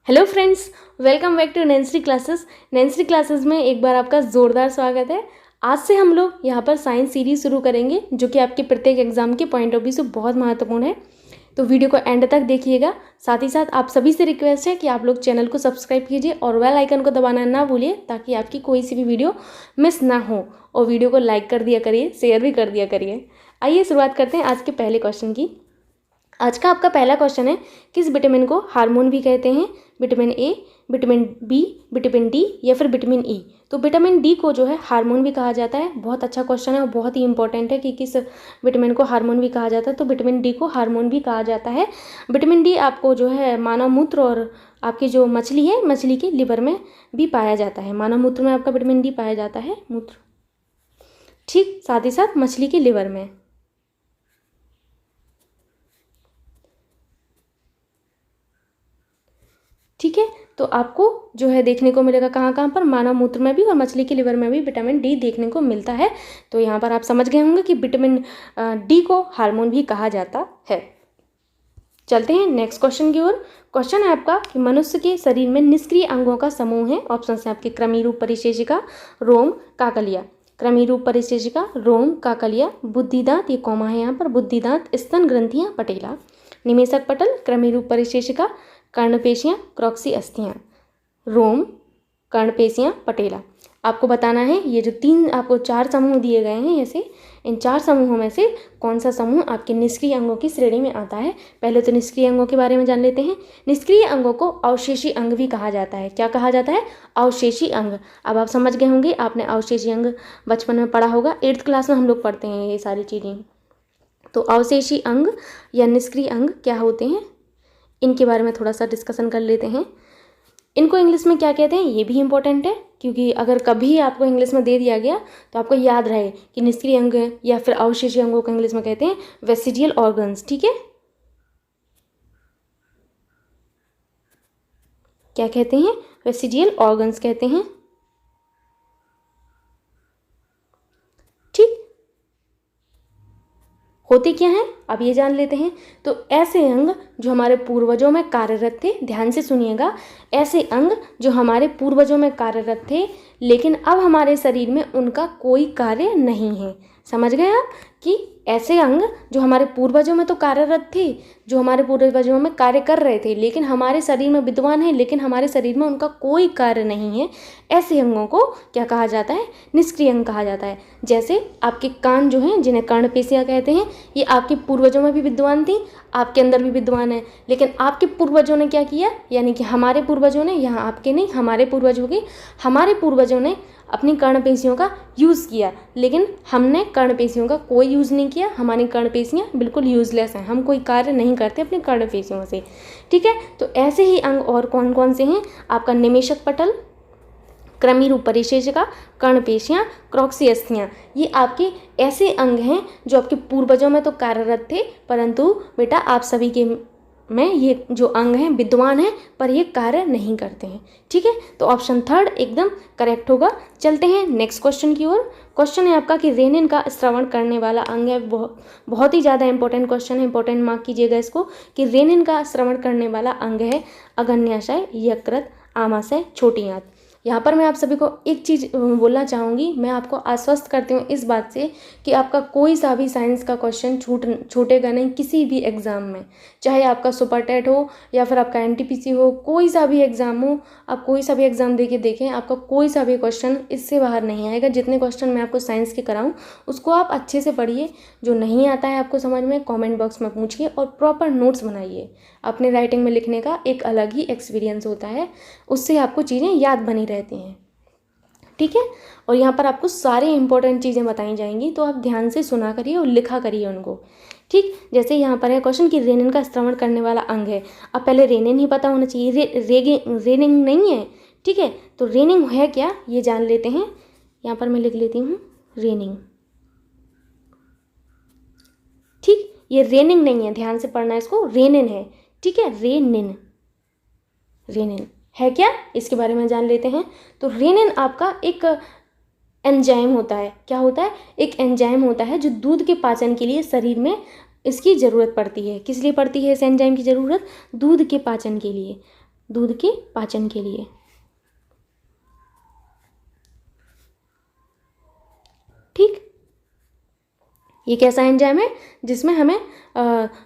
Hello friends, welcome back to Nancy classes. Nancy classes में एक बार आपका ज़ोरदार स्वागत है। आज से हम लोग यहाँ पर साइंस सीरीज शुरू करेंगे जो कि आपके प्रत्येक एग्जाम के पॉइंट ऑफ व्यू से बहुत महत्वपूर्ण है। तो वीडियो को एंड तक देखिएगा। साथ ही साथ आप सभी से रिक्वेस्ट है कि आप लोग चैनल को सब्सक्राइब कीजिए और बेल आइकन को दबाना ना भूलिए ताकि आपकी कोई सी भी वीडियो मिस ना हो। और वीडियो को लाइक कर दिया करिए, शेयर भी कर दिया करिए। आइए शुरुआत करते हैं आज के पहले क्वेश्चन की। आज का आपका पहला क्वेश्चन है, किस विटामिन को हार्मोन भी कहते हैं? Vitamin A, vitamin B, vitamin D या फिर विटामिन ई। तो विटामिन डी को जो है हार्मोन भी कहा जाता है। बहुत अच्छा क्वेश्चन है और बहुत ही इंपॉर्टेंट है कि किस विटामिन को हार्मोन भी कहा जाता है। तो विटामिन डी को हार्मोन भी कहा जाता है। विटामिन डी आपको जो है मानव मूत्र और आपकी जो मछली है, मछली के लिवर में भी पाया जाता है। मानव मूत्र में आपका विटामिन डी पाया जाता है, मूत्र, ठीक, साथ ही साथ मछली के लिवर में। ठीक है, तो आपको जो है देखने को मिलेगा कहाँ कहाँ पर, मानव मूत्र में भी और मछली के लिवर में भी विटामिन डी देखने को मिलता है। तो यहाँ पर आप समझ गए होंगे कि विटामिन डी को हार्मोन भी कहा जाता है। चलते हैं नेक्स्ट क्वेश्चन की ओर। क्वेश्चन है आपका कि मनुष्य के शरीर में निष्क्रिय अंगों का समूह है। ऑप्शन है आपके कृमि रूप परिशेषिका, रोम, काकलिया। कृमि रूप परिशेषिका, रोम, काकलिया, बुद्धिदांत, ये कॉमा है यहाँ पर, बुद्धिदांत, स्तन ग्रंथियाँ, पटेला। निमेषक पटल, कृमि रूप परिशेषिका, कर्णपेशियाँ, क्रॉक्सी अस्थियाँ, रोम, कर्णपेशियाँ, पटेला। आपको बताना है ये जो आपको 4 समूह दिए गए हैं, ऐसे इन 4 समूहों में से कौन सा समूह आपके निष्क्रिय अंगों की श्रेणी में आता है। पहले तो निष्क्रिय अंगों के बारे में जान लेते हैं। निष्क्रिय अंगों को अवशेषी अंग भी कहा जाता है। क्या कहा जाता है? अवशेषी अंग। अब आप समझ गए होंगे, आपने अवशेषी अंग बचपन में पढ़ा होगा, 8th क्लास में हम लोग पढ़ते हैं ये सारी चीज़ें। तो अवशेषी अंग या निष्क्रिय अंग क्या होते हैं, इनके बारे में थोड़ा सा डिस्कशन कर लेते हैं। इनको इंग्लिश में क्या कहते हैं, ये भी इंपॉर्टेंट है, क्योंकि अगर कभी आपको इंग्लिश में दे दिया गया तो आपको याद रहे कि निष्क्रिय अंग या फिर अवशेषी अंगों को इंग्लिश में कहते हैं वेसिडियल ऑर्गन्स। ठीक है, क्या कहते हैं? वेसिडियल ऑर्गन्स कहते हैं। ठीक, होते क्या हैं अब ये जान लेते हैं। तो ऐसे अंग जो हमारे पूर्वजों में कार्यरत थे, ध्यान से सुनिएगा, ऐसे अंग जो हमारे पूर्वजों में कार्यरत थे लेकिन अब हमारे शरीर में उनका कोई कार्य नहीं है। समझ गए आप कि ऐसे अंग जो हमारे पूर्वजों में तो कार्यरत थे, जो हमारे पूर्वजों में कार्य कर रहे थे लेकिन हमारे शरीर में विद्यमान है लेकिन हमारे शरीर में उनका कोई कार्य नहीं है, ऐसे अंगों को क्या कहा जाता है? निष्क्रिय अंग कहा जाता है। जैसे आपके कान जो हैं, जिन्हें कर्णपेशियाँ कहते हैं, ये आपके पूर्वजों में भी विद्यमान थी, आपके अंदर भी विद्यमान है, लेकिन आपके पूर्वजों ने क्या किया, यानी कि हमारे पूर्वजों ने, यहाँ आपके नहीं, हमारे पूर्वजों के, हमारे पूर्वजों ने अपनी कर्णपेशियों का यूज़ किया, लेकिन हमने कर्णपेशियों का कोई यूज़ नहीं किया। हमारी कर्णपेशियाँ बिल्कुल यूज़लेस हैं, हम कोई कार्य नहीं करते अपनी कर्णपेशियों से। ठीक है, तो ऐसे ही अंग और कौन कौन से हैं? आपका निमेषक पटल, कृमि रूप परिशेषिका, कर्णपेशियाँ, क्रॉक्सी अस्थियाँ, ये आपके ऐसे अंग हैं जो आपके पूर्वजों में तो कार्यरत थे, परंतु बेटा आप सभी के में ये जो अंग हैं विद्यमान हैं पर ये कार्य नहीं करते हैं। ठीक है, तो ऑप्शन 3 एकदम करेक्ट होगा। चलते हैं नेक्स्ट क्वेश्चन की ओर। क्वेश्चन है आपका कि रेनिन का स्रावण करने वाला अंग है। बहुत ही ज़्यादा इंपॉर्टेंट क्वेश्चन है, इंपॉर्टेंट मार्क कीजिएगा इसको, कि रेनिन का स्रावण करने वाला अंग है अग्न्याशय, यकृत, आमाशय, छोटी आंत। यहाँ पर मैं आप सभी को एक चीज़ बोलना चाहूँगी, मैं आपको आश्वस्त करती हूँ इस बात से कि आपका कोई सा भी साइंस का क्वेश्चन छूटेगा नहीं किसी भी एग्ज़ाम में, चाहे आपका सुपर टेट हो या फिर आपका एनटीपीसी हो, कोई सा भी एग्ज़ाम हो, आप कोई सा भी एग्ज़ाम दे के देखें, आपका कोई सा भी क्वेश्चन इससे बाहर नहीं आएगा। जितने क्वेश्चन मैं आपको साइंस के कराऊँ उसको आप अच्छे से पढ़िए, जो नहीं आता है आपको समझ में कॉमेंट बॉक्स में पूछिए और प्रॉपर नोट्स बनाइए। अपने राइटिंग में लिखने का एक अलग ही एक्सपीरियंस होता है, उससे आपको चीज़ें याद बनी रहती हैं। ठीक है, और यहाँ पर आपको सारे इंपॉर्टेंट चीज़ें बताई जाएंगी, तो आप ध्यान से सुना करिए और लिखा करिए उनको। ठीक, जैसे यहाँ पर है क्वेश्चन कि रेनिन का स्रावण करने वाला अंग है। अब पहले रेनिन ही पता होना चाहिए, रेनिंग नहीं है। ठीक है, तो रेनिंग है क्या ये जान लेते हैं। यहाँ पर मैं लिख लेती हूँ रेनिंग। ठीक, ये रेनिंग नहीं है, ध्यान से पढ़ना इसको, रेनिन है। ठीक है, रेनिन, रेनिन है क्या, इसके बारे में जान लेते हैं। तो रेनिन आपका एक एंजाइम होता है। क्या होता है? एक एंजाइम होता है जो दूध के पाचन के लिए शरीर में इसकी ज़रूरत पड़ती है। किस लिए पड़ती है इस एंजाइम की ज़रूरत? दूध के पाचन के लिए। दूध के पाचन के लिए। ठीक, ये कैसा एंजाइम है जिसमें हमें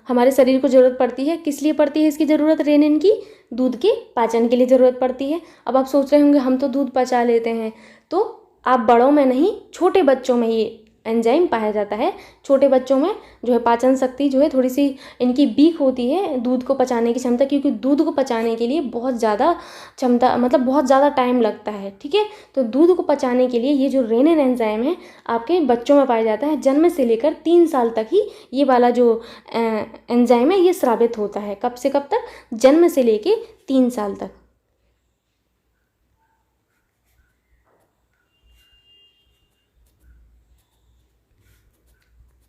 हमारे शरीर को ज़रूरत पड़ती है। किस लिए पड़ती है इसकी ज़रूरत रेनिन की? दूध के पाचन के लिए ज़रूरत पड़ती है। अब आप सोच रहे होंगे हम तो दूध पचा लेते हैं, तो आप बड़ों में नहीं, छोटे बच्चों में ये एंजाइम पाया जाता है। छोटे बच्चों में जो है पाचन शक्ति जो है थोड़ी सी इनकी वीक होती है, दूध को पचाने की क्षमता, क्योंकि दूध को पचाने के लिए बहुत ज़्यादा क्षमता, मतलब बहुत ज़्यादा टाइम लगता है। ठीक है, तो दूध को पचाने के लिए ये जो रेनिन एंजाइम है आपके बच्चों में पाया जाता है। जन्म से लेकर 3 साल तक ही ये वाला जो एंजाइम है ये स्रावित होता है। कब से कब तक? जन्म से लेके 3 साल तक।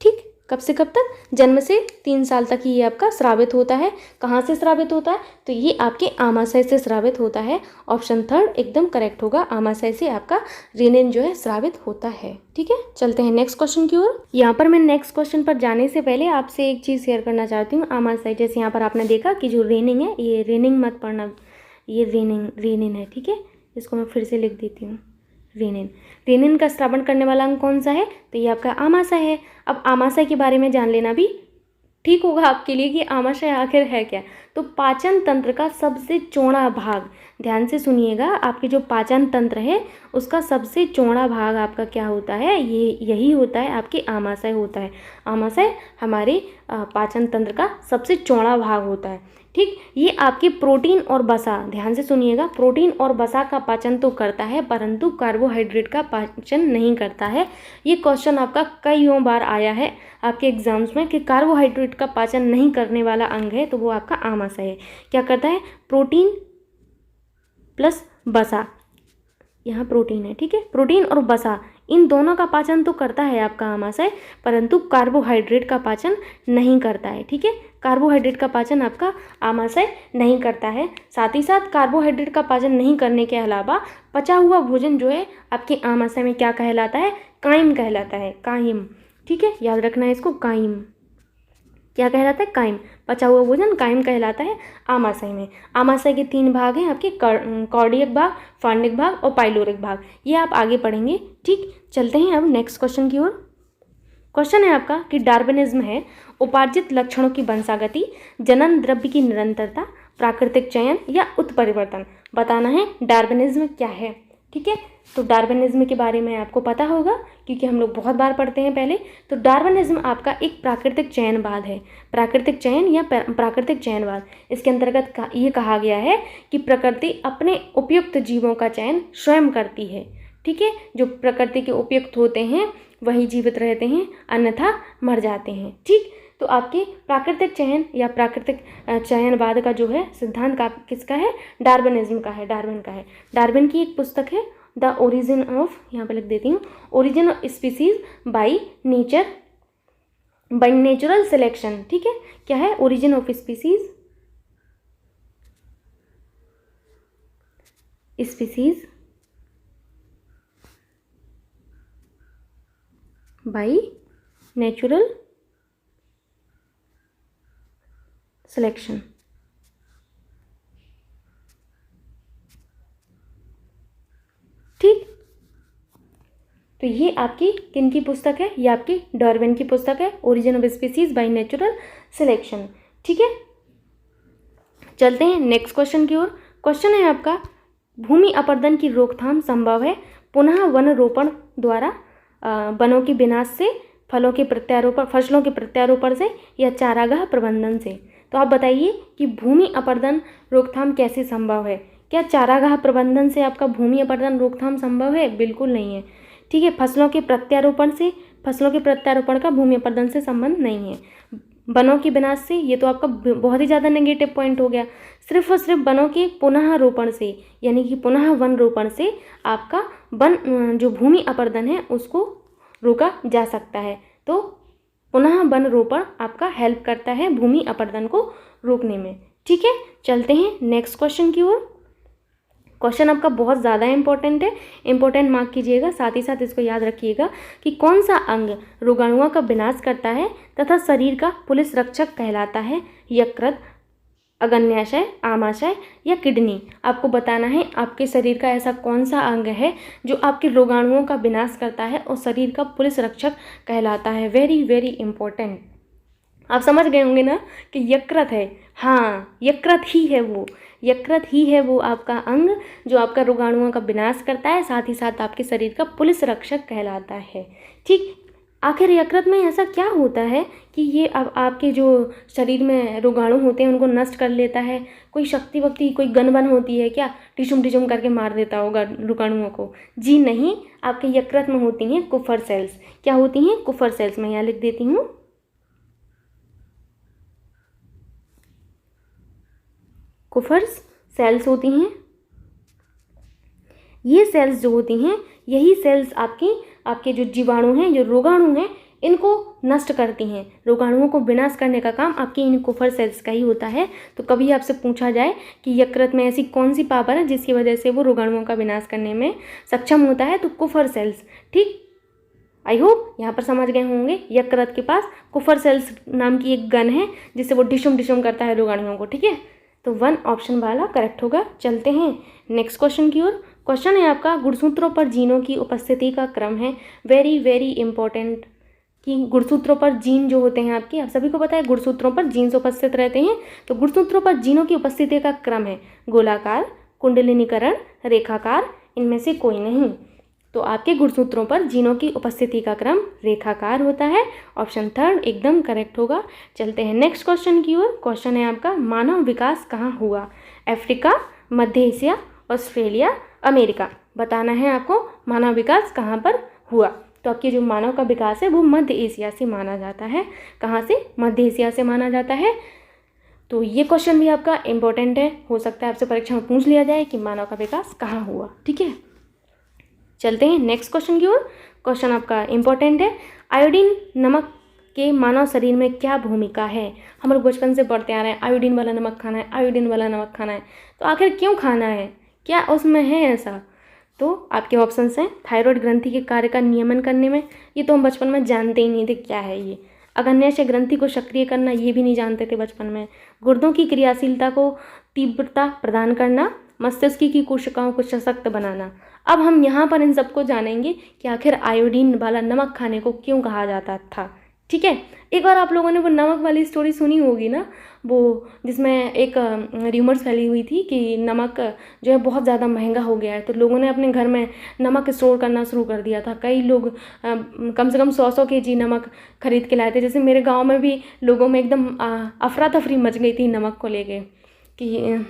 ठीक, कब से कब तक? जन्म से 3 साल तक ही ये आपका स्रावित होता है। कहाँ से स्रावित होता है? तो ये आपके आमाशय से स्रावित होता है। ऑप्शन 3 एकदम करेक्ट होगा, आमाशय से आपका रेनिन जो है स्रावित होता है। ठीक है, चलते हैं नेक्स्ट क्वेश्चन की ओर। यहाँ पर मैं नेक्स्ट क्वेश्चन पर जाने से पहले आपसे एक चीज़ शेयर करना चाहती हूँ। आमाशय, जैसे यहाँ पर आपने देखा कि जो रेनिंग है, ये रेनिंग मत पढ़ना, ये रेनिन है। ठीक है, इसको मैं फिर से लिख देती हूँ, रेनिन का स्रावण करने वाला अंग कौन सा है? तो ये आपका आमाशय है। अब आमाशय के बारे में जान लेना भी ठीक होगा आपके लिए कि आमाशय आखिर है क्या। तो पाचन तंत्र का सबसे चौड़ा भाग, ध्यान से सुनिएगा, आपके जो पाचन तंत्र है उसका सबसे चौड़ा भाग आपका क्या होता है? ये यही होता है, आपके आमाशय होता है। आमाशय हमारे पाचन तंत्र का सबसे चौड़ा भाग होता है। ठीक, ये आपके प्रोटीन और वसा, ध्यान से सुनिएगा, प्रोटीन और वसा का पाचन तो करता है परंतु कार्बोहाइड्रेट का पाचन नहीं करता है। ये क्वेश्चन आपका कईयों बार आया है आपके एग्जाम्स में कि कार्बोहाइड्रेट का पाचन नहीं करने वाला अंग है, तो वो आपका आमाशय है। क्या करता है? प्रोटीन प्लस वसा, यहाँ प्रोटीन है। ठीक है, प्रोटीन और वसा इन दोनों का पाचन तो करता है आपका आमाशय, परंतु कार्बोहाइड्रेट का पाचन नहीं करता है। ठीक है, कार्बोहाइड्रेट का पाचन आपका आमाशय नहीं करता है। साथ ही साथ कार्बोहाइड्रेट का पाचन नहीं करने के अलावा पचा हुआ भोजन जो है आपके आमाशय में क्या कहलाता है? काइम कहलाता है, काइम। ठीक है, याद रखना है इसको, काइम। क्या कहलाता है? काइम। पचा हुआ भोजन काइम कहलाता है आमाशय में। आमाशय के 3 भाग हैं आपके, कॉर्डियक भाग, फॉर्निक भाग और पाइलोरिक भाग। ये आप आगे पढ़ेंगे। ठीक, चलते हैं अब नेक्स्ट क्वेश्चन की ओर। क्वेश्चन है आपका कि डार्विनिज्म है उपार्जित लक्षणों की वंशागति, जनन द्रव्य की निरंतरता, प्राकृतिक चयन या उत्परिवर्तन। बताना है डार्विनिज्म क्या है। ठीक है, तो डार्विनिज्म के बारे में आपको पता होगा क्योंकि हम लोग बहुत बार पढ़ते हैं पहले। तो डार्विनिज्म आपका एक प्राकृतिक चयनवाद है। प्राकृतिक चयन या प्राकृतिक चयनवाद, इसके अंतर्गत ये कहा गया है कि प्रकृति अपने उपयुक्त जीवों का चयन स्वयं करती है। ठीक है, जो प्रकृति के उपयुक्त होते हैं वही जीवित रहते हैं, अन्यथा मर जाते हैं। ठीक, तो आपके प्राकृतिक चयन या प्राकृतिक चयनवाद का जो है सिद्धांत का किसका है? डार्विनिज्म का है, डार्विन का है। डार्विन की एक पुस्तक है द ओरिजिन ऑफ, यहाँ पे लिख देती हूँ, origin of species by nature, by natural selection. ठीक है, क्या है? Origin of species, species by natural selection. ठीक, तो ये आपकी किन की पुस्तक है? ये आपकी डार्विन की पुस्तक है, origin of species by natural selection. ठीक है, चलते हैं नेक्स्ट क्वेश्चन की ओर। क्वेश्चन है आपका, भूमि अपरदन की रोकथाम संभव है पुनः वन रोपण द्वारा, वनों के विनाश से, फसलों के प्रत्यारोपण से या चारागाह प्रबंधन से। तो आप बताइए कि भूमि अपरदन रोकथाम कैसे संभव है? क्या चारागाह प्रबंधन से आपका भूमि अपरदन रोकथाम संभव है? बिल्कुल नहीं है। ठीक है, फसलों के प्रत्यारोपण का भूमि अपरदन से संबंध नहीं है। वनों के विनाश से, ये तो आपका बहुत ही ज़्यादा नेगेटिव पॉइंट हो गया। सिर्फ और सिर्फ वनों के पुनः रोपण से, यानी कि पुनः वन रोपण से आपका वन जो भूमि अपरदन है उसको रोका जा सकता है। तो पुनः वन रोपण आपका हेल्प करता है भूमि अपरदन को रोकने में। ठीक है, चलते हैं नेक्स्ट क्वेश्चन की ओर। क्वेश्चन आपका बहुत ज़्यादा इंपॉर्टेंट है, इंपॉर्टेंट मार्क कीजिएगा। साथ ही साथ इसको याद रखिएगा कि कौन सा अंग रोगाणुओं का विनाश करता है तथा शरीर का पुलिस रक्षक कहलाता है? यकृत, अग्न्याशय, आमाशय या किडनी। आपको बताना है आपके शरीर का ऐसा कौन सा अंग है जो आपके रोगाणुओं का विनाश करता है और शरीर का पुलिस रक्षक कहलाता है। Very very important. आप समझ गए होंगे ना कि यकृत है। हाँ, यकृत ही है वो, यकृत ही है वो आपका अंग जो आपका रोगाणुओं का विनाश करता है, साथ ही साथ आपके शरीर का पुलिस रक्षक कहलाता है। ठीक, आखिर यकृत में ऐसा क्या होता है कि ये अब आपके जो शरीर में रोगाणु होते हैं उनको नष्ट कर लेता है? कोई शक्ति वक्ति, कोई गन वन होती है क्या, टिशुम टिशुम करके मार देता होगा रोगाणुओं को? जी नहीं, आपके यकृत में होती हैं कुफर सेल्स। क्या होती हैं? कुफर सेल्स। मैं यहाँ लिख देती हूँ, कुफर्स सेल्स होती हैं। ये सेल्स जो होती हैं, यही सेल्स आपके जो जीवाणु हैं, जो रोगाणु हैं, इनको नष्ट करती हैं। रोगाणुओं को विनाश करने का काम आपकी इन कुफर सेल्स का ही होता है। तो कभी आपसे पूछा जाए कि यकृत में ऐसी कौन सी पावर है जिसकी वजह से वो रोगाणुओं का विनाश करने में सक्षम होता है, तो कुफर सेल्स। ठीक, आई होप यहाँ पर समझ गए होंगे। यकृत के पास कुफर सेल्स नाम की एक गन है जिससे वो डिशुम डिशुम करता है रोगाणुओं को। ठीक है, तो 1 ऑप्शन वाला करेक्ट होगा। चलते हैं नेक्स्ट क्वेश्चन की ओर। क्वेश्चन है आपका, गुणसूत्रों पर जीनों की उपस्थिति का क्रम है। वेरी वेरी इंपॉर्टेंट कि गुणसूत्रों पर जीन जो होते हैं आपके, आप सभी को पता है गुणसूत्रों पर जीन्स उपस्थित रहते हैं। तो गुणसूत्रों पर जीनों की उपस्थिति का क्रम है गोलाकार, कुंडलिनीकरण, रेखाकार, इनमें से कोई नहीं। तो आपके गुणसूत्रों पर जीनों की उपस्थिति का क्रम रेखाकार होता है। ऑप्शन 3 एकदम करेक्ट होगा। चलते हैं नेक्स्ट क्वेश्चन की ओर। क्वेश्चन है आपका, मानव विकास कहाँ हुआ? अफ्रीका, मध्य एशिया, ऑस्ट्रेलिया, अमेरिका। बताना है आपको मानव विकास कहाँ पर हुआ। तो आपके जो मानव का विकास है वो मध्य एशिया से माना जाता है। कहाँ से? मध्य एशिया से माना जाता है। तो ये क्वेश्चन भी आपका इम्पोर्टेंट है, हो सकता है आपसे परीक्षा में पूछ लिया जाए कि मानव का विकास कहाँ हुआ। ठीक है, चलते हैं नेक्स्ट क्वेश्चन की ओर। क्वेश्चन आपका इम्पोर्टेंट है, आयोडीन नमक के मानव शरीर में क्या भूमिका है? हम लोग बचपन से पढ़ते आ रहे हैं आयोडीन वाला नमक खाना है, आयोडीन वाला नमक खाना है। तो आखिर क्यों खाना है, क्या उसमें है ऐसा? तो आपके ऑप्शंस हैं, थायराइड ग्रंथि के कार्य का नियमन करने में, ये तो हम बचपन में जानते ही नहीं थे क्या है ये। अग्न्याशय ग्रंथि को सक्रिय करना, ये भी नहीं जानते थे बचपन में। गुर्दों की क्रियाशीलता को तीव्रता प्रदान करना, मस्तिष्क की कोशिकाओं को सशक्त बनाना। अब हम यहाँ पर इन सबको जानेंगे कि आखिर आयोडीन वाला नमक खाने को क्यों कहा जाता था। ठीक है, एक बार आप लोगों ने वो नमक वाली स्टोरी सुनी होगी ना, वो जिसमें एक र्यूमर्स फैली हुई थी कि नमक जो है बहुत ज़्यादा महंगा हो गया है, तो लोगों ने अपने घर में नमक स्टोर करना शुरू कर दिया था। कई लोग कम से कम 100-100 kg नमक खरीद के लाए थे। जैसे मेरे गांव में भी लोगों में एकदम अफरा तफरी मच गई थी नमक को लेके कि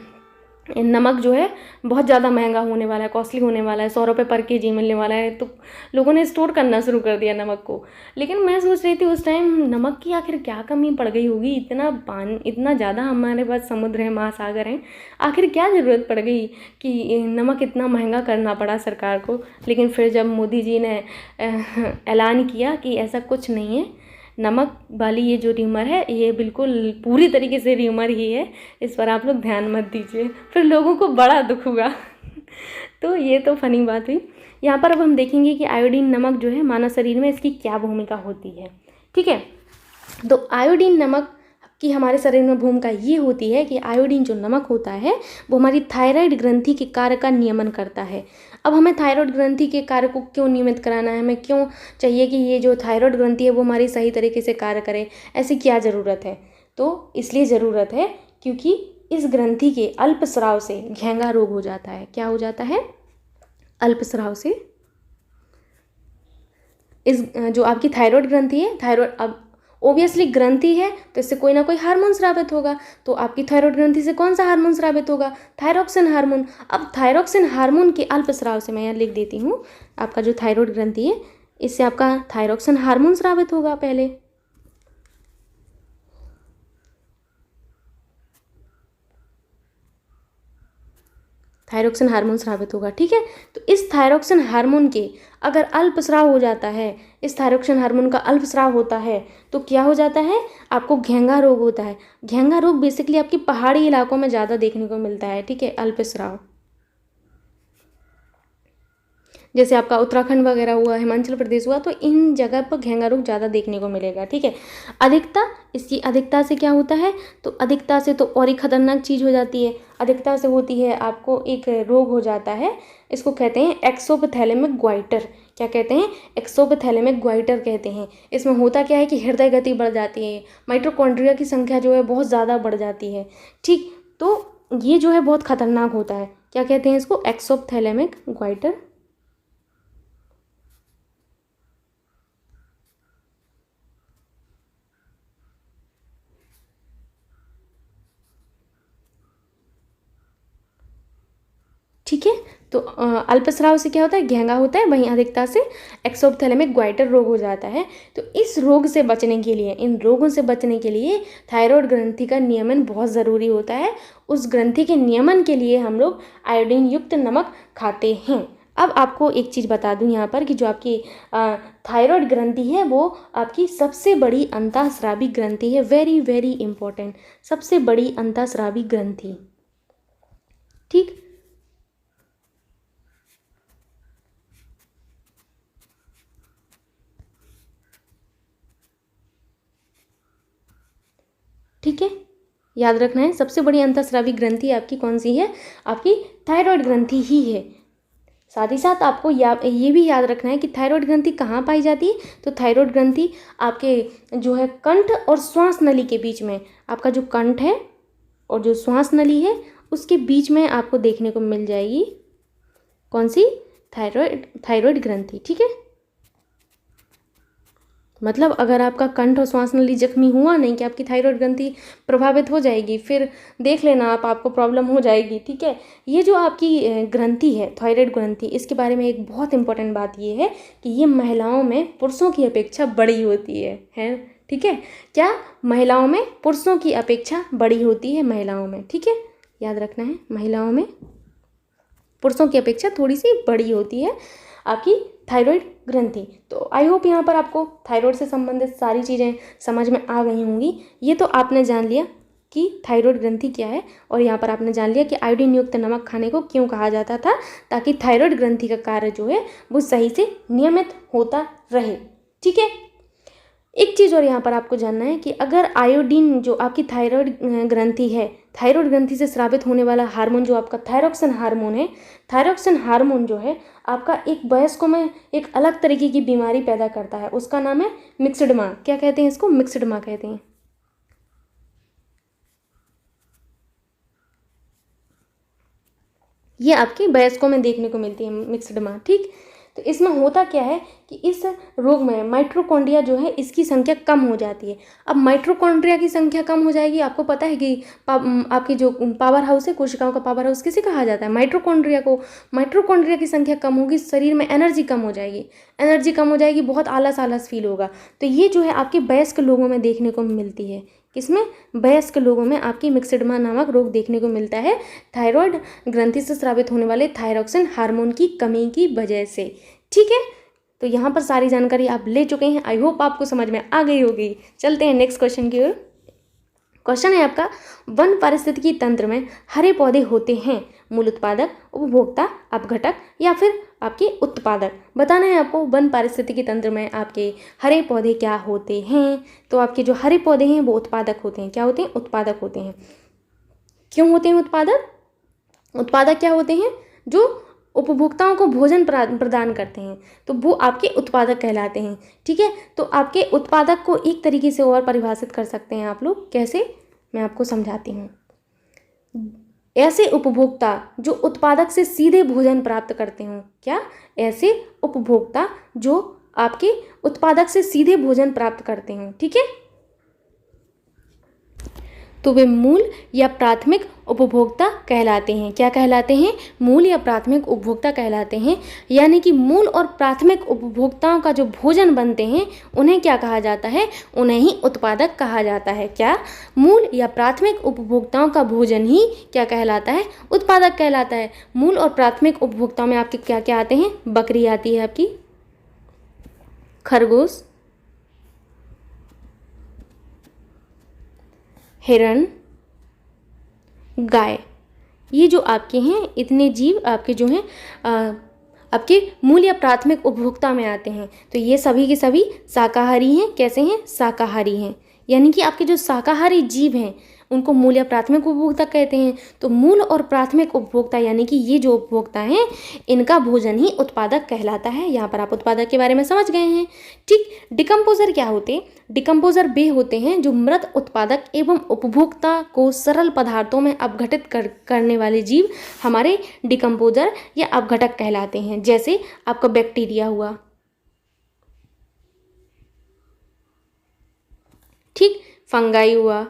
नमक जो है बहुत ज़्यादा महंगा होने वाला है, कॉस्टली होने वाला है, 100 रुपये पर kg मिलने वाला है। तो लोगों ने स्टोर करना शुरू कर दिया नमक को। लेकिन मैं सोच रही थी उस टाइम नमक की आखिर क्या कमी पड़ गई होगी, इतना ज़्यादा हमारे पास समुद्र है, महासागर हैं, आखिर क्या ज़रूरत पड़ गई कि नमक इतना महंगा करना पड़ा सरकार को। लेकिन फिर जब मोदी जी ने ऐलान किया कि ऐसा कुछ नहीं है, नमक वाली ये जो र्यूमर है ये बिल्कुल पूरी तरीके से र्यूमर ही है, इस पर आप लोग ध्यान मत दीजिए, फिर लोगों को बड़ा दुख होगा। तो ये तो फनी बात हुई। यहाँ पर अब हम देखेंगे कि आयोडीन नमक जो है मानव शरीर में इसकी क्या भूमिका होती है। ठीक है, तो आयोडीन नमक की हमारे शरीर में भूमिका ये होती है कि आयोडीन जो नमक होता है वो हमारी थायराइड ग्रंथि के कार्य का नियमन करता है। अब हमें थायराइड ग्रंथि के कार्य को क्यों नियमित कराना है, हमें क्यों चाहिए कि ये जो थायराइड ग्रंथि है वो हमारी सही तरीके से कार्य करे, ऐसी क्या ज़रूरत है? तो इसलिए ज़रूरत है क्योंकि इस ग्रंथि के अल्पस्राव से घेंगा रोग हो जाता है। क्या हो जाता है? अल्पस्राव से इस जो आपकी थायराइड ग्रंथि है, थायराइड अब ओबियसली ग्रंथि है तो इससे कोई ना कोई हार्मोन स्रावित होगा। तो आपकी थायराइड ग्रंथि से कौन सा हार्मोन स्रावित होगा? Thyroxine hormone. अब थायरोक्सिन हार्मोन के अल्पस्राव से, मैं यहाँ लिख देती हूँ, आपका जो थायराइड ग्रंथि है इससे आपका थायरोक्सिन हार्मोन स्रावित होगा। पहले थायरोक्सिन हार्मोन स्रावित होगा। ठीक है, तो इस थायरोक्सिन हार्मोन के अगर अल्पस्राव हो जाता है, इस थायरोक्सिन हार्मोन का अल्पस्राव होता है तो क्या हो जाता है? आपको घेंगा रोग होता है। घेंगा रोग बेसिकली आपकी पहाड़ी इलाकों में ज़्यादा देखने को मिलता है। ठीक है, अल्पस्राव जैसे आपका उत्तराखंड वगैरह हुआ, हिमाचल प्रदेश हुआ, तो इन जगह पर घेंगा रोग ज़्यादा देखने को मिलेगा। ठीक है। अधिकता, इसकी अधिकता से क्या होता है, तो अधिकता से तो और ही खतरनाक चीज़ हो जाती है। अधिकता से होती है आपको एक रोग हो जाता है, इसको कहते हैं एक्सोपथैलेमिक ग्वाइटर। क्या कहते हैं, एक्सोपथैलेमिक ग्वाइटर कहते हैं। इसमें होता क्या है कि हृदय गति बढ़ जाती है, माइटोकॉन्ड्रिया की संख्या जो है बहुत ज़्यादा बढ़ जाती है। ठीक, तो ये जो है बहुत खतरनाक होता है। क्या कहते हैं इसको, एक्सोपथैलेमिक ग्वाइटर। ठीक है। तो अल्पस्राव से क्या होता है, घेंगा होता है, वहीं अधिकता से एक्सोपथैलेमिक ग्वाइटर रोग हो जाता है। तो इस रोग से बचने के लिए, इन रोगों से बचने के लिए थायराइड ग्रंथि का नियमन बहुत ज़रूरी होता है। उस ग्रंथि के नियमन के लिए हम लोग आयोडीन युक्त नमक खाते हैं। अब आपको एक चीज़ बता दूं यहाँ पर कि जो आपकी थायराइड ग्रंथि है वो आपकी सबसे बड़ी अंतःस्रावी ग्रंथि है। वेरी वेरी इंपॉर्टेंट, सबसे बड़ी अंतःस्रावी ग्रंथि। ठीक, ठीक है, याद रखना है सबसे बड़ी अंतःस्रावी ग्रंथि आपकी कौन सी है, आपकी थायराइड ग्रंथि ही है। साथ ही साथ आपको ये भी याद रखना है कि थायराइड ग्रंथि कहाँ पाई जाती है, तो थायराइड ग्रंथि आपके जो है कंठ और श्वास नली के बीच में, आपका जो कंठ है और जो श्वास नली है उसके बीच में आपको देखने को मिल जाएगी। कौन सी, थायराइड ग्रंथि। ठीक है, मतलब अगर आपका कंठ और श्वास नली जख्मी हुआ नहीं कि आपकी थायराइड ग्रंथि प्रभावित हो जाएगी, फिर देख लेना आप, आपको प्रॉब्लम हो जाएगी। ठीक है। ये जो आपकी ग्रंथि है थायराइड ग्रंथि, इसके बारे में एक बहुत इंपॉर्टेंट बात ये है कि ये महिलाओं में पुरुषों की अपेक्षा बड़ी होती है। ठीक है, क्या, महिलाओं में पुरुषों की अपेक्षा बड़ी होती है महिलाओं में। ठीक है, याद रखना है, महिलाओं में पुरुषों की अपेक्षा थोड़ी सी बड़ी होती है आपकी थायराइड ग्रंथि। तो आई होप यहाँ पर आपको थायराइड से संबंधित सारी चीज़ें समझ में आ गई होंगी। ये तो आपने जान लिया कि थायराइड ग्रंथि क्या है, और यहाँ पर आपने जान लिया कि आयोडीन युक्त नमक खाने को क्यों कहा जाता था, ताकि थायराइड ग्रंथि का कार्य जो है वो सही से नियमित होता रहे। ठीक है। एक चीज़ और यहाँ पर आपको जानना है कि अगर आयोडीन, जो आपकी थायराइड ग्रंथि है, थायराइड ग्रंथि से स्रावित होने वाला हार्मोन जो आपका थायरोक्सिन हार्मोन है, थायरोक्सिन हार्मोन जो है आपका एक वयस्कों में एक अलग तरीके की बीमारी पैदा करता है, उसका नाम है मिक्सडमा। क्या कहते हैं इसको, मिक्सडमा कहते हैं। ये आपके वयस्कों में देखने को मिलती है मिक्सडमा। ठीक, तो इसमें होता क्या है कि इस रोग में माइटोकॉन्ड्रिया जो है इसकी संख्या कम हो जाती है। अब माइटोकॉन्ड्रिया की संख्या कम हो जाएगी, आपको पता है कि आपकी जो पावर हाउस है, कोशिकाओं का पावर हाउस किसे कहा जाता है, माइटोकॉन्ड्रिया को। माइटोकॉन्ड्रिया की संख्या कम होगी, शरीर में एनर्जी कम हो जाएगी, एनर्जी कम हो जाएगी, बहुत आलस आलस फील होगा। तो ये जो है आपके वयस्क लोगों में देखने को मिलती है। किसमें, वयस्क लोगों में आपकी मिक्सडमा नामक रोग देखने को मिलता है, थायराइड ग्रंथि से स्रावित होने वाले थायरोक्सिन हार्मोन की कमी की वजह से। ठीक है, तो यहाँ पर सारी जानकारी आप ले चुके हैं। आई होप आपको समझ में आ गई होगी। चलते हैं नेक्स्ट क्वेश्चन की ओर। क्वेश्चन है आपका, वन पारिस्थितिकी तंत्र में हरे पौधे होते हैं मूल उत्पादक, उपभोक्ता, अपघटक या फिर आपके उत्पादक। बताना है आपको वन पारिस्थितिकी तंत्र में आपके हरे पौधे क्या होते हैं। तो आपके जो हरे पौधे हैं वो उत्पादक होते हैं। क्या होते हैं, उत्पादक होते हैं। क्यों होते हैं उत्पादक, उत्पादक क्या होते हैं, जो उपभोक्ताओं को भोजन प्रदान करते हैं, तो वो आपके उत्पादक कहलाते हैं। ठीक है, तो आपके उत्पादक को एक तरीके से और परिभाषित कर सकते हैं आप लोग, कैसे, मैं आपको समझाती हूँ। ऐसे उपभोक्ता जो उत्पादक से सीधे भोजन प्राप्त करते हों। क्या, ऐसे उपभोक्ता जो आपके उत्पादक से सीधे भोजन प्राप्त करते हों। ठीक है, तो वे मूल या प्राथमिक उपभोक्ता कहलाते हैं। क्या कहलाते हैं, मूल या प्राथमिक उपभोक्ता कहलाते हैं। यानी कि मूल और प्राथमिक उपभोक्ताओं का जो भोजन बनते हैं उन्हें क्या कहा जाता है, उन्हें ही उत्पादक कहा जाता है। क्या, मूल या प्राथमिक उपभोक्ताओं का भोजन ही क्या कहलाता है, उत्पादक कहलाता है। मूल और प्राथमिक उपभोक्ताओं में आपके क्या क्या आते हैं, बकरी आती है आपकी, खरगोश, हिरण, गाय। ये जो आपके हैं इतने जीव आपके जो हैं आपके मूल या प्राथमिक उपभोक्ता में आते हैं। तो ये सभी के सभी शाकाहारी हैं। कैसे हैं? शाकाहारी हैं। यानी कि आपके जो शाकाहारी जीव हैं उनको मूल या प्राथमिक उपभोक्ता कहते हैं। तो मूल और प्राथमिक उपभोक्ता यानी कि ये जो उपभोक्ता हैं इनका भोजन ही उत्पादक कहलाता है। यहाँ पर आप उत्पादक के बारे में समझ गए हैं। ठीक, डिकम्पोजर क्या होते हैं? डिकम्पोजर वे होते हैं जो मृत उत्पादक एवं उपभोक्ता को सरल पदार्थों में अपघटित करने वाले जीव हमारे डिकम्पोजर या अपघटक कहलाते हैं। जैसे आपका बैक्टीरिया हुआ, ठीक, फंगाई हुआ,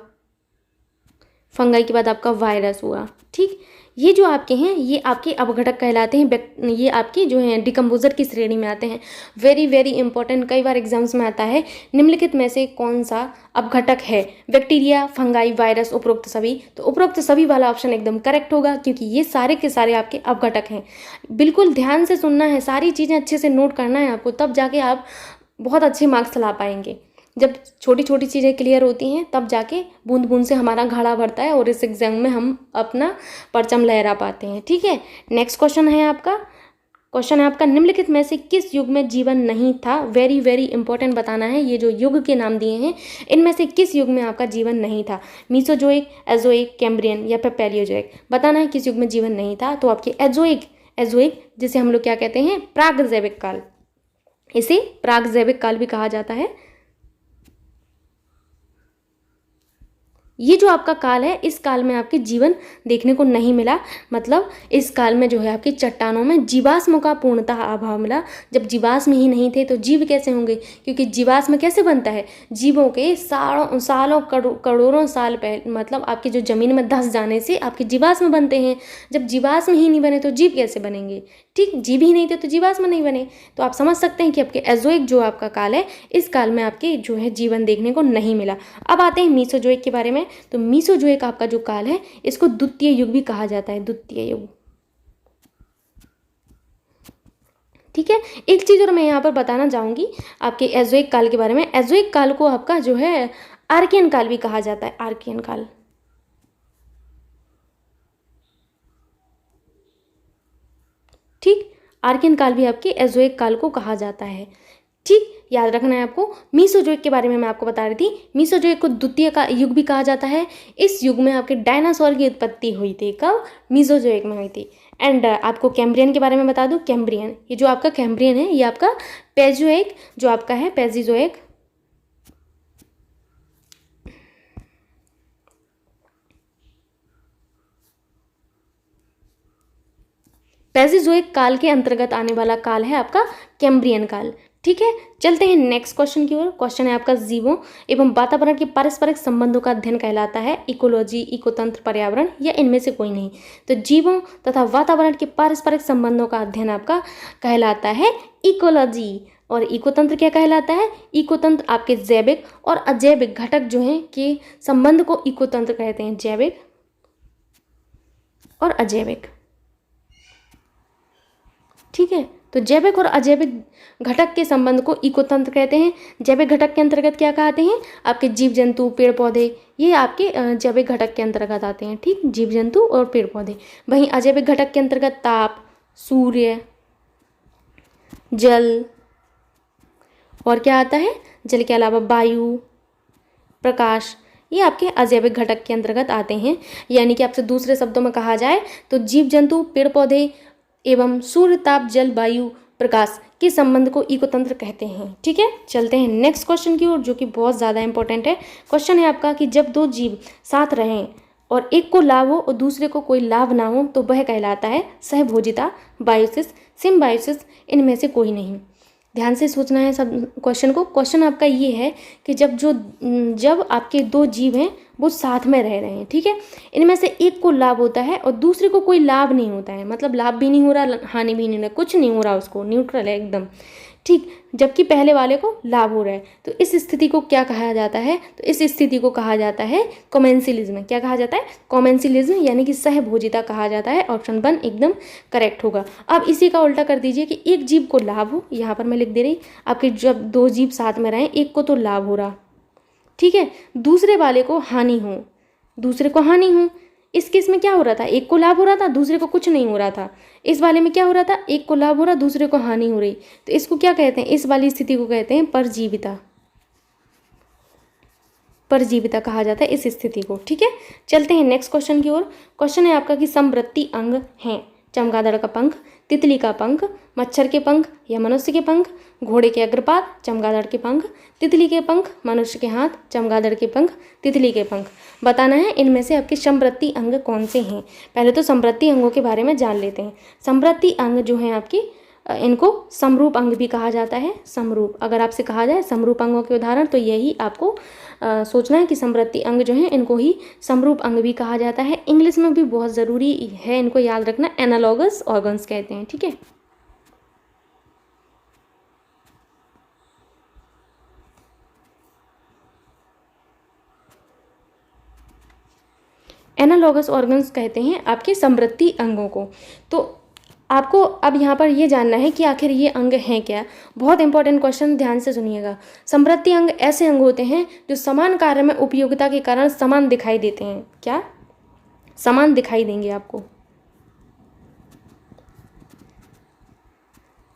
फंगाई के बाद आपका वायरस हुआ। ठीक, ये जो आपके हैं ये आपके अपघटक कहलाते हैं। ये आपके जो हैं डिकम्पोजर की श्रेणी में आते हैं। वेरी वेरी इंपॉर्टेंट, कई बार एग्जाम्स में आता है, निम्नलिखित में से कौन सा अपघटक है? बैक्टीरिया, फंगाई, वायरस, उपरोक्त सभी। तो उपरोक्त सभी वाला ऑप्शन एकदम करेक्ट होगा क्योंकि ये सारे के सारे आपके अपघटक हैं। बिल्कुल ध्यान से सुनना है, सारी चीज़ें अच्छे से नोट करना है आपको, तब जाके आप बहुत अच्छे मार्क्स ला पाएंगे। जब छोटी छोटी चीज़ें क्लियर होती हैं तब जाके बूंद बूंद से हमारा घड़ा भरता है और इस एग्जाम में हम अपना परचम लहरा पाते हैं। ठीक है, नेक्स्ट क्वेश्चन है आपका निम्नलिखित में से किस युग में जीवन नहीं था? वेरी वेरी इंपॉर्टेंट बताना है। ये जो युग के नाम दिए हैं इनमें से किस युग में आपका जीवन नहीं था? मीसोजोइक, एजोइक, कैम्ब्रियन या फिर पैलियोजोइक। बताना है किस युग में जीवन नहीं था। तो आपके एजोइक जिसे हम लोग क्या कहते हैं? प्रागजैविक काल। इसे प्रागजैविक काल भी कहा जाता है। ये जो आपका काल है इस काल में आपके जीवन देखने को नहीं मिला। मतलब इस काल में जो है आपकी चट्टानों में जीवाश्म का पूर्णतः अभाव मिला। जब जीवाश्म ही नहीं थे तो जीव कैसे होंगे? क्योंकि जीवाश्म कैसे बनता है? जीवों के सालों करोड़ों साल पहले, मतलब आपकी जो ज़मीन में धंस जाने से आपके जीवाश्म बनते हैं। जब जीवाश्म ही नहीं बने तो जीव कैसे बनेंगे? ठीक, जीव ही नहीं थे तो जीवाश्म नहीं बने। तो आप समझ सकते हैं कि आपके एजोइक जो आपका काल है इस काल में आपके जो है जीवन देखने को नहीं मिला। अब आते हैं मीसोजोइक के बारे में। तो मीसोजोइक आपका जो काल है इसको द्वितीय युग भी कहा जाता है। द्वितीय युग। ठीक है, एक चीज़ और मैं यहाँ पर बताना चाहूँगी आपके एजोइक काल के बारे में। एजोइक काल को आपका जो है आर्कियन काल भी कहा जाता है। आर्कियन काल। ठीक, आर्कियन काल भी आपके एजोइक काल को कहा जाता है। ठीक, याद रखना है आपको। मीसोजोइक के बारे में मैं आपको बता रही थी। मीसोजोइक को द्वितीय का युग भी कहा जाता है। इस युग में आपके डायनासोर की उत्पत्ति हुई थी। कब? मीसोजोइक में हुई थी। एंड आपको कैम्ब्रियन के बारे में बता दूं। कैम्ब्रियन, ये जो आपका कैम्ब्रियन है ये आपका पेजोइक जो आपका है, पेजिजोइक, पेजिजोइक काल के अंतर्गत आने वाला काल है आपका कैम्ब्रियन काल। ठीक है, चलते हैं नेक्स्ट क्वेश्चन की ओर। क्वेश्चन है आपका जीवों एवं वातावरण के पारस्परिक संबंधों का अध्ययन कहलाता है इकोलॉजी, इकोतंत्र, पर्यावरण या इनमें से कोई नहीं? तो जीवों तथा वातावरण के पारस्परिक संबंधों का अध्ययन आपका कहलाता है इकोलॉजी। और इकोतंत्र क्या कहलाता है? इकोतंत्र आपके जैविक और अजैविक घटक जो हैं के संबंध को इकोतंत्र कहते हैं। जैविक और अजैविक। ठीक है, तो जैविक और अजैविक घटक के संबंध को इकोतंत्र कहते हैं। जैविक घटक के अंतर्गत क्या कहते हैं? आपके जीव जंतु, पेड़ पौधे, ये आपके जैविक घटक के अंतर्गत आते हैं। ठीक, जीव जंतु और पेड़ पौधे। वहीं अजैविक घटक के अंतर्गत ताप, सूर्य, जल और क्या आता है? जल के अलावा वायु, प्रकाश, ये आपके अजैविक घटक के अंतर्गत आते हैं। यानी कि आपसे दूसरे शब्दों में कहा जाए तो जीव जंतु, पेड़ पौधे एवं सूर्य, ताप, जल, वायु, प्रकाश के संबंध को इकोतंत्र कहते हैं। ठीक है, चलते हैं नेक्स्ट क्वेश्चन की ओर जो कि बहुत ज़्यादा इंपॉर्टेंट है। क्वेश्चन है आपका कि जब दो जीव साथ रहें और एक को लाभ हो और दूसरे को कोई लाभ ना हो तो वह कहलाता है सहभोजिता, बायोसिस, सिम्बायोसिस, इनमें से कोई नहीं। ध्यान से सोचना है सब क्वेश्चन को। क्वेश्चन आपका ये है कि जब आपके दो जीव हैं वो साथ में रह रहे हैं, ठीक है, इनमें से एक को लाभ होता है और दूसरे को कोई लाभ नहीं होता है। मतलब लाभ भी नहीं हो रहा, हानि भी नहीं हो रहा, कुछ नहीं हो रहा, उसको न्यूट्रल है एकदम। ठीक, जबकि पहले वाले को लाभ हो रहा है। तो इस स्थिति को क्या कहा जाता है? तो इस स्थिति को कहा जाता है कॉमेंसिलिज्म। क्या कहा जाता है? कॉमेंसिलिज्म, यानी कि सहभोजिता कहा जाता है। ऑप्शन 1 एकदम करेक्ट होगा। अब इसी का उल्टा कर दीजिए कि एक जीव को लाभ हो, यहाँ पर मैं लिख दे रही, आपके जब दो जीव साथ में रहें, एक को तो लाभ हो रहा, ठीक है, दूसरे वाले को हानि हो, दूसरे को हानि हो, इस केस में क्या हो रहा था, एक को लाभ हो रहा था, दूसरे को कुछ नहीं हो रहा था। इस वाले में क्या हो रहा था, एक को लाभ हो रहा, दूसरे को हानि हो रही। तो इसको क्या कहते हैं, इस वाली स्थिति को कहते हैं परजीविता। परजीविता कहा जाता है इस स्थिति को। ठीक है, चलते हैं नेक्स्ट क्वेश्चन की ओर। क्वेश्चन है आपका कि समवृत्ति अंग हैं चमगादड़ का पंख, तितली का पंख, मच्छर के पंख या मनुष्य के पंख, घोड़े के अग्रपाद, चमगादड़ के पंख, तितली के पंख, मनुष्य के हाथ, चमगादड़ के पंख, तितली के पंख। बताना है इनमें से आपके समवृत्ति अंग कौन से हैं। पहले तो समवृत्ति अंगों के बारे में जान लेते हैं। समवृत्ति अंग जो हैं आपकी, इनको समरूप अंग भी कहा जाता है। समरूप, अगर आपसे कहा जाए समरूप अंगों के उदाहरण, तो यही आपको सोचना है कि समवृत्ति अंग जो हैं इनको ही समरूप अंग भी कहा जाता है। इंग्लिश में भी बहुत ज़रूरी है इनको याद रखना, एनालॉगस ऑर्गन्स कहते हैं। ठीक है, एनालॉगस ऑर्गन्स कहते हैं आपके समवृत्ति अंगों को। तो आपको अब यहाँ पर ये जानना है कि आखिर ये अंग हैं क्या। बहुत इंपॉर्टेंट क्वेश्चन, ध्यान से सुनिएगा। समवृत्ति अंग ऐसे अंग होते हैं जो समान कार्य में उपयोगिता के कारण समान दिखाई देते हैं। क्या समान दिखाई देंगे आपको,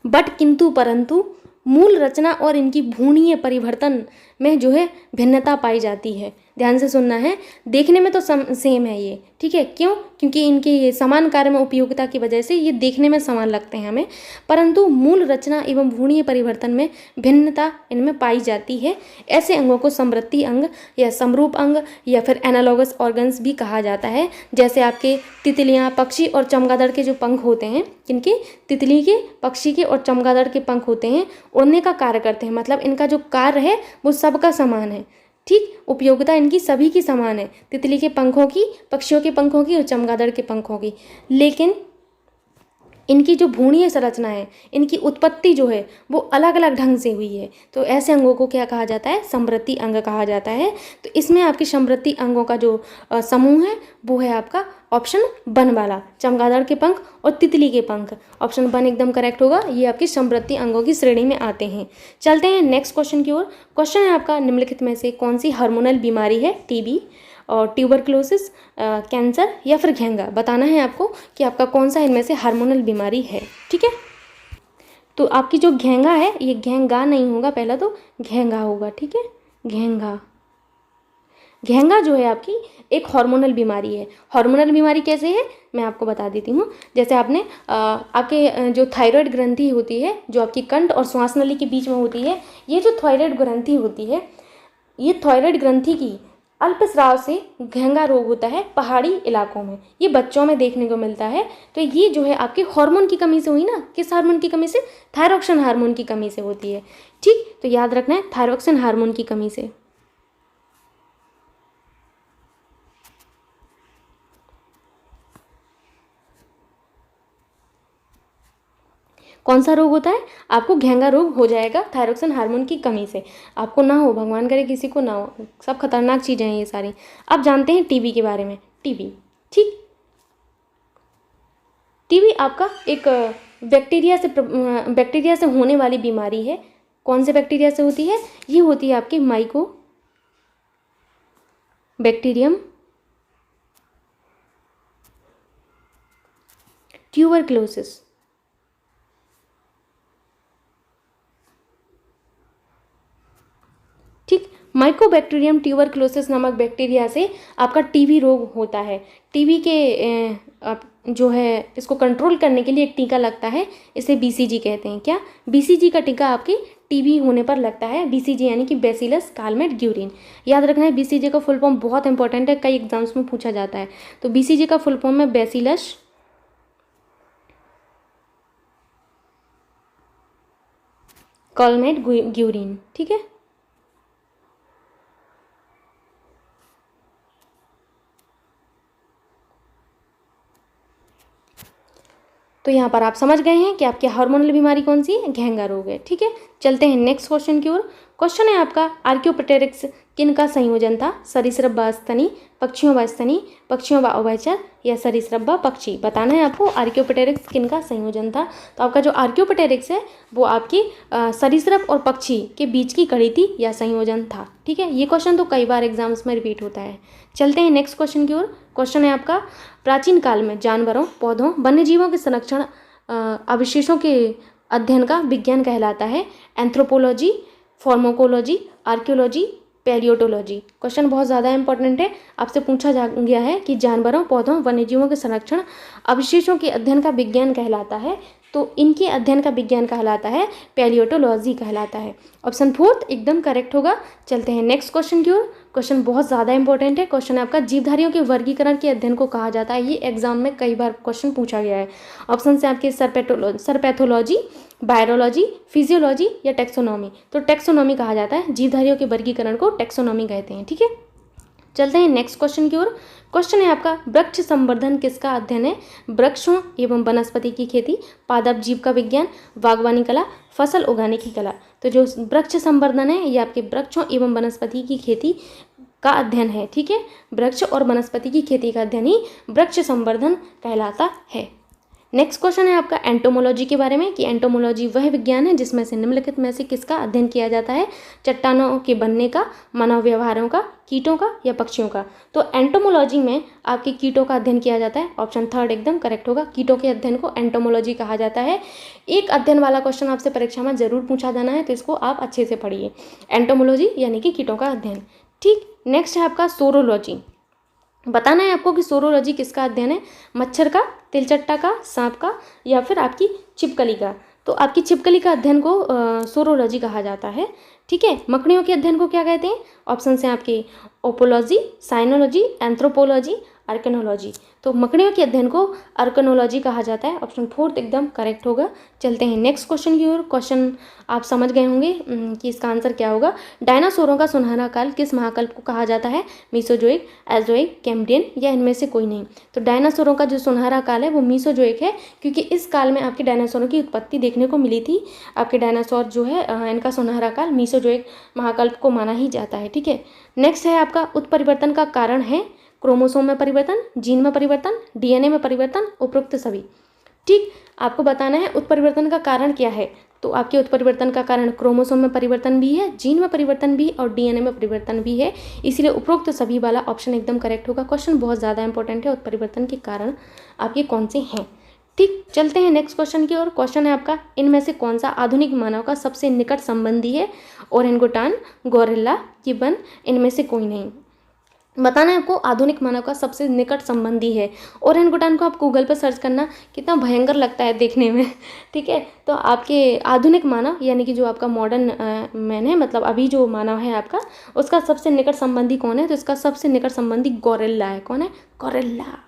बट किंतु परंतु मूल रचना और इनकी भ्रूणीय परिवर्तन में जो है भिन्नता पाई जाती है। ध्यान से सुनना है, देखने में तो सेम है ये। ठीक है, क्यों? क्योंकि इनके ये समान कार्य में उपयोगिता की वजह से ये देखने में समान लगते हैं हमें, परंतु मूल रचना एवं भ्रूणीय परिवर्तन में भिन्नता इनमें पाई जाती है। ऐसे अंगों को समवृत्ति अंग या समरूप अंग या फिर एनालॉगस ऑर्गन्स भी कहा जाता है। जैसे आपके तितलियाँ, पक्षी और चमगादड़ के जो पंख होते हैं, किनके? तितली के, पक्षी के और चमगादड़ के पंख होते हैं, उड़ने का कार्य करते हैं। मतलब इनका जो कार्य है वो सबका समान है। ठीक, उपयोगिता इनकी सभी की समान है, तितली के पंखों की, पक्षियों के पंखों की और चमगादड़ के पंखों की। लेकिन इनकी जो भ्रूणीय संरचना है, इनकी उत्पत्ति जो है वो अलग अलग ढंग से हुई है। तो ऐसे अंगों को क्या कहा जाता है? समवृत्ति अंग कहा जाता है। तो इसमें आपके समवृत्ति अंगों का जो समूह है वो है आपका ऑप्शन वन वाला, चमगादड़ के पंख और तितली के पंख। ऑप्शन वन एकदम करेक्ट होगा, ये आपकी समवृत्ति अंगों की श्रेणी में आते हैं। चलते हैं नेक्स्ट क्वेश्चन की ओर। क्वेश्चन है आपका, निम्नलिखित में से कौन सी हार्मोनल बीमारी है? टीबी और ट्यूबरक्लोसिस, कैंसर या फिर घेंगा। बताना है आपको कि आपका कौन सा इनमें से हार्मोनल बीमारी है। ठीक है, तो आपकी जो घेंगा है, ये घेंगा नहीं होगा, पहला तो घेंगा होगा। ठीक है, घेंगा। घेंगा जो है आपकी एक हार्मोनल बीमारी है। हार्मोनल बीमारी कैसे है मैं आपको बता देती हूँ। जैसे आपने आपके जो थायराइड ग्रंथि होती है, जो आपकी कंठ और श्वास नली के बीच में होती है, ये जो थायराइड ग्रंथि होती है, ये थायराइड ग्रंथि की अल्पस्राव से घेंगा रोग होता है पहाड़ी इलाकों में। ये बच्चों में देखने को मिलता है। तो ये जो है आपके हार्मोन की कमी से हुई ना। किस हार्मोन की कमी से? थायरॉक्सिन हार्मोन की कमी से होती है। ठीक, तो याद रखना है, थायरॉक्सिन हार्मोन की कमी से। कौन सा रोग होता है? आपको घेंगा रोग हो जाएगा थायरॉक्सिन हार्मोन की कमी से। आपको ना हो, भगवान करे किसी को ना हो, सब खतरनाक चीज़ें हैं ये सारी। अब जानते हैं टीबी के बारे में। टीबी, ठीक, टीबी आपका एक बैक्टीरिया से होने वाली बीमारी है। कौन से बैक्टीरिया से होती है? ये होती है आपकी माइको बैक्टीरियम ट्यूबरक्लोसिस। ठीक, माइकोबैक्टीरियम ट्यूबरक्लोसिस नामक बैक्टीरिया से आपका टीबी रोग होता है। टीबी के जो है इसको कंट्रोल करने के लिए एक टीका लगता है, इसे बीसीजी कहते हैं। क्या? बीसीजी का टीका आपके टीबी होने पर लगता है। बीसीजी यानी कि बैसिलस कालमेट ग्यूरिन। याद रखना है, बीसीजी का फुल फॉर्म बहुत इंपॉर्टेंट है, कई एग्जाम्स में पूछा जाता है। तो बीसीजी का फुल फॉर्म है बैसिलस कालमेट ग्यूरिन। ठीक है, तो यहाँ पर आप समझ गए हैं कि आपकी हार्मोनल बीमारी कौन सी है? घेंगा रोग है। ठीक है, चलते हैं नेक्स्ट क्वेश्चन की ओर। क्वेश्चन है आपका आर्कियोप्टेरिक्स किन का संयोजन था? सरीसृप व स्तनी, पक्षियों व स्तनी, पक्षियों व उभयचर या सरीसृप व पक्षी? बताना है आपको आर्कियोप्टेरिक्स किन का संयोजन था। तो आपका जो आर्कियोप्टेरिक्स है वो आपकी सरीसृप और पक्षी के बीच की कड़ी थी या संयोजन था। ठीक है, ये क्वेश्चन तो कई बार एग्जाम्स में रिपीट होता है। चलते हैं नेक्स्ट क्वेश्चन की ओर। क्वेश्चन है आपका प्राचीन काल में जानवरों, पौधों, वन्यजीवों के संरक्षण अवशेषों के अध्ययन का विज्ञान कहलाता है? Anthropology, pharmacology, archaeology, पैलियोटोलॉजी? क्वेश्चन बहुत ज़्यादा इंपॉर्टेंट है। आपसे पूछा जा गया है कि जानवरों, पौधों, वन्यजीवों के संरक्षण अवशेषों के अध्ययन का विज्ञान कहलाता है, तो इनके अध्ययन का विज्ञान कहलाता है पैलियोटोलॉजी कहलाता है। ऑप्शन 4 एकदम करेक्ट होगा। चलते हैं नेक्स्ट क्वेश्चन की ओर। क्वेश्चन बहुत ज़्यादा इंपॉर्टेंट है। क्वेश्चन आपका जीवधारियों के वर्गीकरण के अध्ययन को कहा जाता है। ये एग्जाम में कई बार क्वेश्चन पूछा गया है। ऑप्शन से आपके सरपैथोलॉजी, बायोलॉजी, फिजियोलॉजी या टेक्सोनॉमी? तो टेक्सोनॉमी कहा जाता है, जीवधारियों के वर्गीकरण को टेक्सोनॉमी कहते हैं। ठीक है, चलते हैं नेक्स्ट क्वेश्चन की ओर। क्वेश्चन है आपका वृक्ष संवर्धन किसका अध्ययन है? वृक्षों एवं वनस्पति की खेती, पादप जीव का विज्ञान, बागवानी कला, फसल उगाने की कला? तो जो वृक्ष संवर्धन है ये आपके वृक्षों एवं वनस्पति की खेती का अध्ययन है। ठीक है, वृक्ष और वनस्पति की खेती का अध्ययन ही वृक्ष संवर्धन कहलाता है। नेक्स्ट क्वेश्चन है आपका एंटोमोलॉजी के बारे में कि एंटोमोलॉजी वह विज्ञान है जिसमें से निम्नलिखित में से किसका अध्ययन किया जाता है? चट्टानों के बनने का, मानव व्यवहारों का, कीटों का या पक्षियों का? तो एंटोमोलॉजी में आपके कीटों का अध्ययन किया जाता है। ऑप्शन 3 एकदम करेक्ट होगा। कीटों के अध्ययन को एंटोमोलॉजी कहा जाता है। एक अध्ययन वाला क्वेश्चन आपसे परीक्षा में जरूर पूछा जाना है, तो इसको आप अच्छे से पढ़िए। एंटोमोलॉजी यानी कि कीटों का अध्ययन। ठीक, नेक्स्ट है आपका सोरोलॉजी। बताना है आपको कि सोरोलॉजी किसका अध्ययन है? मच्छर का, तिलचट्टा का, सांप का या फिर आपकी छिपकली का? तो आपकी छिपकली का अध्ययन को सोरोलॉजी कहा जाता है। ठीक है, मकड़ियों के अध्ययन को क्या कहते हैं? ऑप्शन हैं आपके ओपोलॉजी, साइनोलॉजी, एंथ्रोपोलॉजी, आर्कनोलॉजी। तो मकड़ियों के अध्ययन को आर्कनोलॉजी कहा जाता है। ऑप्शन 4 एकदम करेक्ट होगा। चलते हैं नेक्स्ट क्वेश्चन की ओर। क्वेश्चन आप समझ गए होंगे कि इसका आंसर क्या होगा। डायनासोरों का सुनहरा काल किस महाकल्प को कहा जाता है? मीसोजोइक, एजोइक, कैम्ब्रियन या इनमें से कोई नहीं? तो डायनासोरों का जो सुनहरा काल है वो मीसोजोइक है, क्योंकि इस काल में आपके डायनासोरों की उत्पत्ति देखने को मिली थी। आपके डायनासोर जो है इनका सुनहरा काल मीसोजोइक महाकल्प को माना ही जाता है। ठीक है, नेक्स्ट है आपका उत्परिवर्तन का कारण है क्रोमोसोम में परिवर्तन, जीन में परिवर्तन, डीएनए में परिवर्तन, उपरोक्त सभी? ठीक, आपको बताना है उत्परिवर्तन का कारण क्या है। तो आपके उत्परिवर्तन का कारण क्रोमोसोम में परिवर्तन भी है, जीन में परिवर्तन भी और डीएनए में परिवर्तन भी है, इसीलिए उपरोक्त सभी वाला ऑप्शन एकदम करेक्ट होगा। क्वेश्चन बहुत ज़्यादा इंपॉर्टेंट है, उत्परिवर्तन के कारण आपके कौन से हैं। ठीक, चलते हैं नेक्स्ट क्वेश्चन की ओर। क्वेश्चन है आपका इनमें से कौन सा आधुनिक मानव का सबसे निकट संबंधी है? ओरेंगुटान, गोरिल्ला, गिबन, इनमें से कोई नहीं? बताना है आपको आधुनिक मानव का सबसे निकट संबंधी है। ओरेंगुटान को आप गूगल पर सर्च करना, कितना भयंकर लगता है देखने में। ठीक है, तो आपके आधुनिक मानव यानी कि जो आपका मॉडर्न मैन है, मतलब अभी जो मानव है आपका, उसका सबसे निकट संबंधी कौन है? तो इसका सबसे निकट संबंधी गोरिल्ला है। कौन है? गोरिल्ला।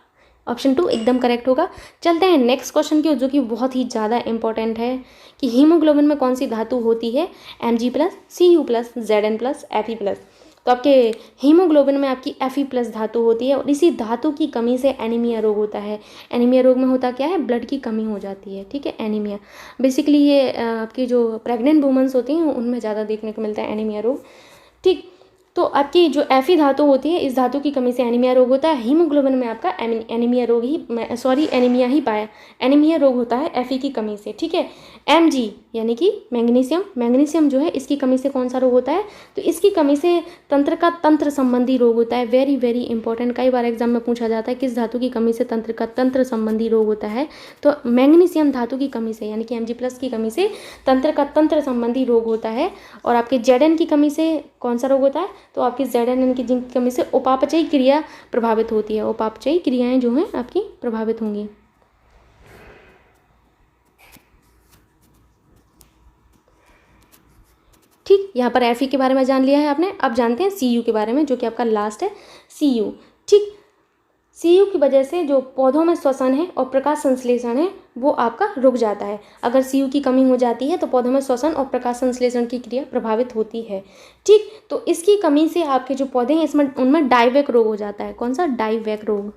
ऑप्शन 2 एकदम करेक्ट होगा। चलते हैं नेक्स्ट क्वेश्चन की, जो कि बहुत ही ज़्यादा इंपॉर्टेंट है कि हीमोग्लोबिन में कौन सी धातु होती है? Mg+, Cu+, Zn+, Fe+? तो आपके हीमोग्लोबिन में आपकी Fe+ धातु होती है और इसी धातु की कमी से एनीमिया रोग होता है। एनीमिया रोग में होता क्या है? ब्लड की कमी हो जाती है। ठीक है, एनीमिया बेसिकली ये आपकी जो प्रेग्नेंट वुमेन्स होती हैं उनमें ज़्यादा देखने को मिलता है एनीमिया रोग। ठीक, तो आपकी जो Fe धातु होती है, इस धातु की कमी से एनीमिया रोग होता है। हीमोग्लोबिन में आपका एनीमिया रोग ही एनीमिया रोग होता है Fe की कमी से। ठीक है, Mg यानी कि मैग्नीशियम जो है, इसकी कमी से कौन सा रोग होता है? तो इसकी कमी से तंत्र संबंधी रोग होता है। वेरी वेरी इंपॉर्टेंट, कई बार एग्जाम में पूछा जाता है किस धातु की कमी से तंत्र संबंधी रोग होता है? तो मैग्नीशियम धातु की कमी से यानी कि Mg+ की कमी से तंत्र संबंधी रोग होता है। और आपके Zn की कमी से कौन सा रोग होता है? तो आपकी Zn की जिंक की कमी से उपापचयी क्रिया प्रभावित होती है। उपापचयी क्रियाएं जो हैं आपकी प्रभावित होंगी। ठीक, यहाँ पर Fe के बारे में जान लिया है आपने। अब जानते हैं Cu के बारे में, जो कि आपका लास्ट है Cu। ठीक, Cu की वजह से जो पौधों में श्वसन है और प्रकाश संश्लेषण है वो आपका रुक जाता है। अगर Cu की कमी हो जाती है तो पौधों में श्वसन और प्रकाश संश्लेषण की क्रिया प्रभावित होती है। ठीक, तो इसकी कमी से आपके जो पौधे हैं इसमें उनमें डाइवैक रोग हो जाता है। कौन सा? डाइवैक रोग।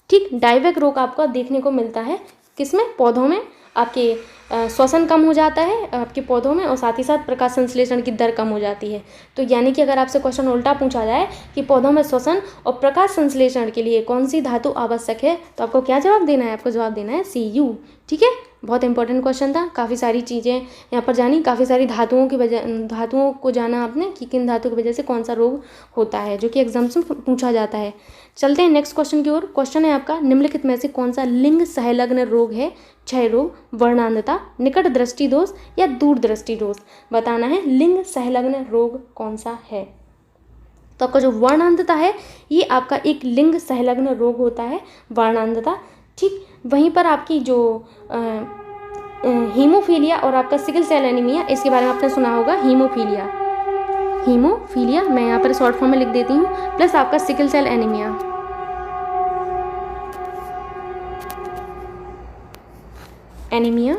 ठीक, डाइवैक रोग आपको देखने को मिलता है किसमें? पौधों में। आपके श्वसन कम हो जाता है आपके पौधों में, और साथ ही साथ प्रकाश संश्लेषण की दर कम हो जाती है। तो यानी कि अगर आपसे क्वेश्चन उल्टा पूछा जाए कि पौधों में श्वसन और प्रकाश संश्लेषण के लिए कौन सी धातु आवश्यक है, तो आपको क्या जवाब देना है? आपको जवाब देना है Cu। ठीक है, बहुत इंपॉर्टेंट क्वेश्चन था। काफ़ी सारी चीज़ें यहाँ पर जानी, काफ़ी सारी धातुओं को जाना आपने कि किन धातुओं की वजह से कौन सा रोग होता है, जो कि एग्जाम्स में पूछा जाता है। चलते हैं नेक्स्ट क्वेश्चन की ओर। क्वेश्चन है आपका, निम्नलिखित में से कौन सा लिंग सहलग्न रोग है? क्षय रोग, वर्णांधता, निकट दृष्टि दोष या दूर दृष्टि दोष। बताना है लिंग सहलग्न रोग कौन सा है। तो आपका जो वर्णांधता है ये आपका एक लिंग सहलग्न रोग होता है, वर्णांधता। ठीक, वहीं पर आपकी जो हीमोफीलिया और आपका सिकल सेल एनीमिया, इसके बारे में आपने सुना होगा। हीमोफीलिया मैं यहाँ पर शॉर्ट फॉर्म में लिख देती हूँ, प्लस आपका सिकल सेल एनीमिया।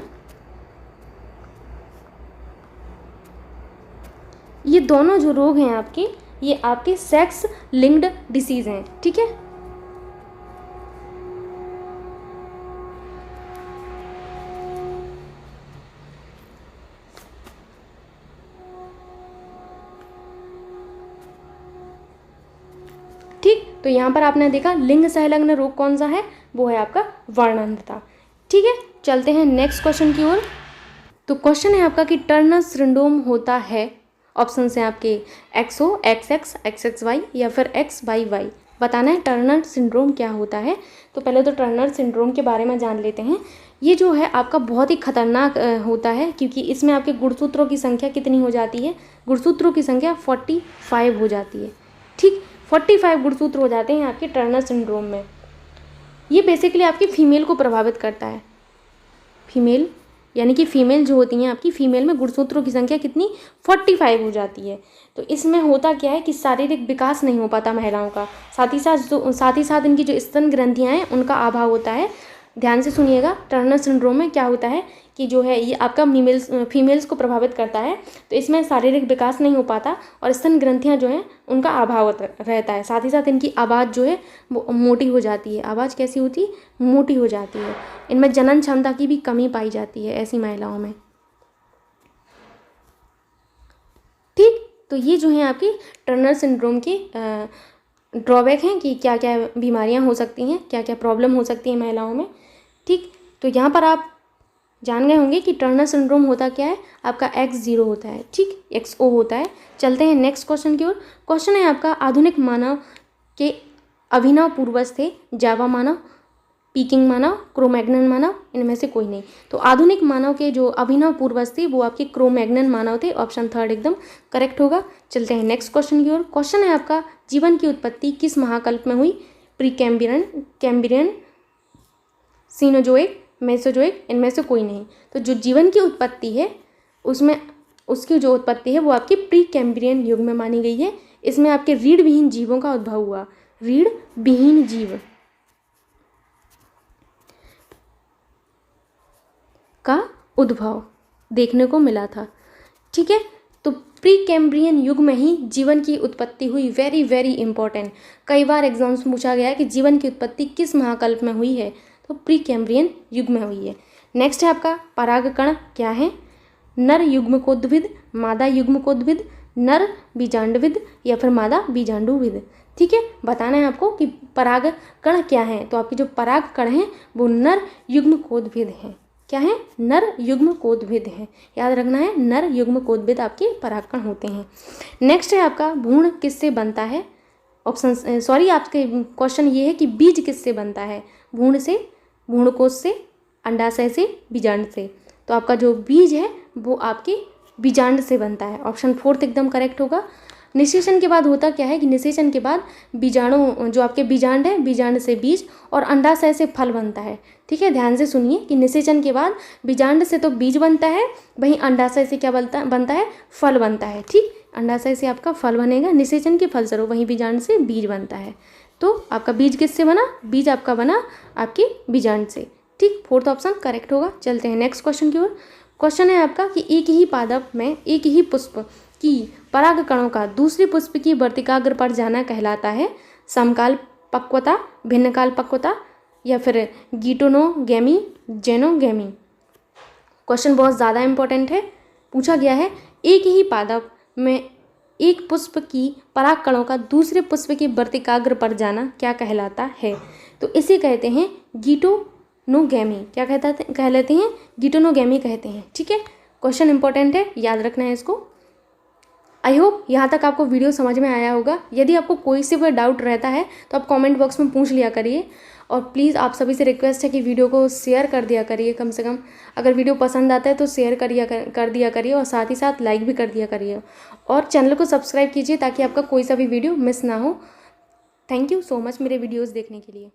ये दोनों जो रोग हैं आपके, ये आपके सेक्स लिंक्ड डिसीज हैं। ठीक है, ठीक, तो यहाँ पर आपने देखा लिंग सहलग्न रोग कौन सा है, वो है आपका वर्णांधता। ठीक है, चलते हैं नेक्स्ट क्वेश्चन की ओर। तो क्वेश्चन है आपका कि टर्नर सिंड्रोम होता है, ऑप्शन हैं आपके XO, XX, XXY या फिर XYY। बताना है टर्नर सिंड्रोम क्या होता है। तो पहले तो टर्नर सिंड्रोम के बारे में जान लेते हैं। ये जो है आपका बहुत ही खतरनाक होता है, क्योंकि इसमें आपके गुणसूत्रों की संख्या कितनी हो जाती है? गुणसूत्रों की संख्या 45 हो जाती है। ठीक, 45 गुणसूत्र हो जाते हैं आपके टर्नर सिंड्रोम में। ये बेसिकली आपकी फीमेल को प्रभावित करता है। फीमेल यानी कि फीमेल जो होती हैं आपकी, फीमेल में गुणसूत्रों की संख्या कितनी? 45 हो जाती है। तो इसमें होता क्या है कि शारीरिक विकास नहीं हो पाता महिलाओं का, साथ ही साथ इनकी जो स्तन ग्रंथियां हैं उनका अभाव होता है। ध्यान से सुनिएगा, टर्नर सिंड्रोम में क्या होता है कि जो है ये आपका फीमेल्स को प्रभावित करता है। तो इसमें शारीरिक विकास नहीं हो पाता और स्तन ग्रंथियां जो हैं उनका अभाव रहता है। साथ ही साथ इनकी आवाज़ जो है वो मोटी हो जाती है। आवाज़ कैसी होती है? मोटी हो जाती है। इनमें जनन क्षमता की भी कमी पाई जाती है ऐसी महिलाओं में। ठीक, तो ये जो है आपकी टर्नर सिंड्रोम की ड्रॉबैक हैं कि क्या क्या बीमारियां हो सकती हैं, क्या क्या प्रॉब्लम हो सकती है महिलाओं में। ठीक, तो यहाँ पर आप जान गए होंगे कि टर्नर सिंड्रोम होता क्या है, आपका X0 होता है। ठीक, XO होता है। चलते हैं नेक्स्ट क्वेश्चन की ओर। क्वेश्चन है आपका, आधुनिक मानव के अभिनव पूर्वज थे जावा मानव, पीकिंग मानव, क्रोमैग्नन मानव, इनमें से कोई नहीं। तो आधुनिक मानव के जो अभिनव पूर्वज थे वो आपके क्रोमैग्नन मानव थे। ऑप्शन 3 एकदम करेक्ट होगा। चलते हैं नेक्स्ट क्वेश्चन की ओर। क्वेश्चन है आपका, जीवन की उत्पत्ति किस महाकल्प में हुई? प्री कैम्ब्रियन, सीनोजोइक, मेसोजोइक, इनमें से कोई नहीं। तो जो जीवन की उत्पत्ति है उसमें उसकी जो उत्पत्ति है वो आपकी प्री कैम्ब्रियन युग में मानी गई है। इसमें आपके रीढ़ विहीन जीवों का उद्भव हुआ। रीढ़ विहीन जीव का उद्भव देखने को मिला था। ठीक है, तो प्री कैम्ब्रियन युग में ही जीवन की उत्पत्ति हुई। वेरी वेरी इंपॉर्टेंट, कई बार एग्जाम्स में पूछा गया है कि जीवन की उत्पत्ति किस महाकल्प में हुई है, तो प्री कैम्ब्रियन युग में हुई है। नेक्स्ट है आपका, परागकण क्या है? नर युग्मकोद्भिद, मादा युग्मकोद्भिद, नर बीजांडविद या फिर मादा बीजांडुविद। ठीक है, बताना है आपको कि परागकण क्या है। तो आपके जो परागकण हैं वो नर युग्मकोद्भिद हैं। क्या है? नर युग्मकोद्भिद हैं। याद रखना है, नर युग्मकोद्भिद आपके परागकण होते हैं। नेक्स्ट है आपका, भ्रूण किससे बनता है? आपके क्वेश्चन ये है कि बीज किससे बनता है? भ्रूण से, भ्रूणकोश से, अंडाशय से, बीजांड से। तो आपका जो बीज है वो आपके बीजांड से बनता है। ऑप्शन 4 एकदम करेक्ट होगा। निषेचन के बाद होता क्या है कि निषेचन के बाद बीजाणु जो आपके बीजांड है, बीजांड से बीज और अंडाशय से फल बनता है। ठीक है, ध्यान से सुनिए कि निषेचन के बाद बीजांड से तो बीज बनता है, वहीं अंडाशय से क्या बनता है? फल बनता है। ठीक, अंडाशय से आपका फल बनेगा निषेचन के फलस्वरूप, वहीं बीजांड से बीज बनता है। तो आपका बीज किससे बना? बीज आपका बना आपके बीजांड से। ठीक, 4th ऑप्शन करेक्ट होगा। चलते हैं नेक्स्ट क्वेश्चन की ओर। क्वेश्चन है आपका कि एक ही पादप में एक ही पुष्प की परागकणों का दूसरे पुष्प की वर्तिकाग्र पर जाना कहलाता है? समकाल पक्वता, भिन्नकाल पक्वता या फिर गीटोनोगैमी, जेनोगैमी। क्वेश्चन बहुत ज़्यादा इंपॉर्टेंट है। पूछा गया है एक ही पादप में एक पुष्प की परागकणों का दूसरे पुष्प के वर्तिकाग्र पर जाना क्या कहलाता है? तो इसे कहते हैं गीटोनोगैमी। क्या कहलाते हैं? गीटोनोगैमी कहते हैं। ठीक है, क्वेश्चन इंपॉर्टेंट है, याद रखना है इसको। आई होप यहाँ तक आपको वीडियो समझ में आया होगा। यदि आपको कोई से कोई डाउट रहता है तो आप कमेंट बॉक्स में पूछ लिया करिए, और प्लीज़ आप सभी से रिक्वेस्ट है कि वीडियो को शेयर कर दिया करिए। कम से कम अगर वीडियो पसंद आता है तो शेयर कर दिया करिए, और साथ ही साथ लाइक भी कर दिया करिए, और चैनल को सब्सक्राइब कीजिए ताकि आपका कोई सा भी वीडियो मिस ना हो। थैंक यू सो मच मेरे वीडियोज़ देखने के लिए।